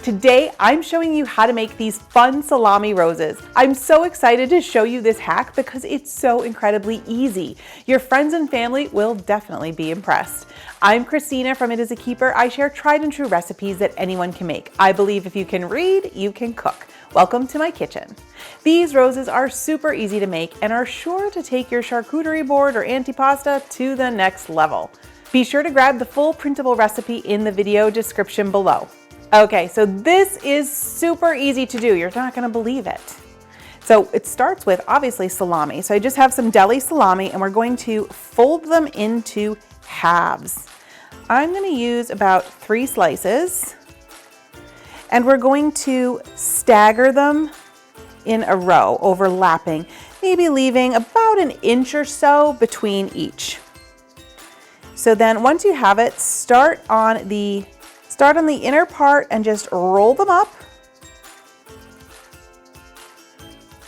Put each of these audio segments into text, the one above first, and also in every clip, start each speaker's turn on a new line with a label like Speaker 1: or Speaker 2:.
Speaker 1: Today, I'm showing you how to make these fun salami roses. I'm so excited to show you this hack because it's so incredibly easy. Your friends and family will definitely be impressed. I'm Christina from It Is a Keeper. I share tried and true recipes that anyone can make. I believe if you can read, you can cook. Welcome to my kitchen. These roses are super easy to make and are sure to take your charcuterie board or antipasta to the next level. Be sure to grab the full printable recipe in the video description below. Okay, so this is super easy to do. You're not gonna believe it. So it starts with obviously salami. So I just have some deli salami and we're going to fold them into halves. I'm gonna use about 3 slices and we're going to stagger them in a row, overlapping, maybe leaving about 1 inch or so between each. So then once you have it, start on the inner part and just roll them up.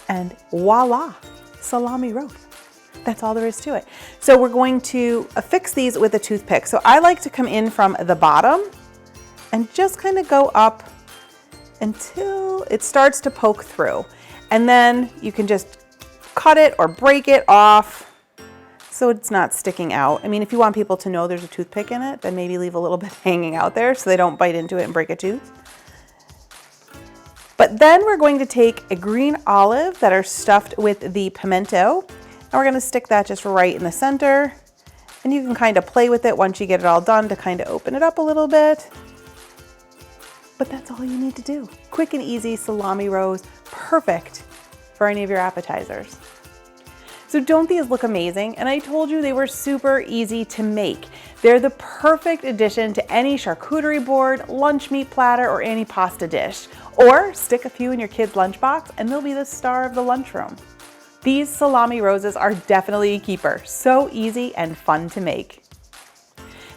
Speaker 1: And voila, salami roast. That's all there is to it. So we're going to affix these with a toothpick. So I like to come in from the bottom and just kind of go up until it starts to poke through. And then you can just cut it or break it off so it's not sticking out. I mean, if you want people to know there's a toothpick in it, then maybe leave a little bit hanging out there so they don't bite into it and break a tooth. But then we're going to take a green olive that are stuffed with the pimento, and we're gonna stick that just right in the center. And you can kind of play with it once you get it all done to kind of open it up a little bit. But that's all you need to do. Quick and easy salami roast, perfect for any of your appetizers. So don't these look amazing? And I told you they were super easy to make. They're the perfect addition to any charcuterie board, lunch meat platter, or antipasta dish. Or stick a few in your kid's lunchbox and they'll be the star of the lunchroom. These salami roses are definitely a keeper. So easy and fun to make.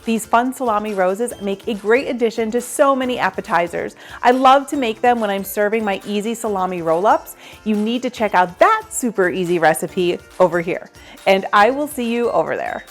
Speaker 1: These fun salami roses make a great addition to so many appetizers. I love to make them when I'm serving my easy salami roll-ups. You need to check out that super easy recipe over here. And I will see you over there.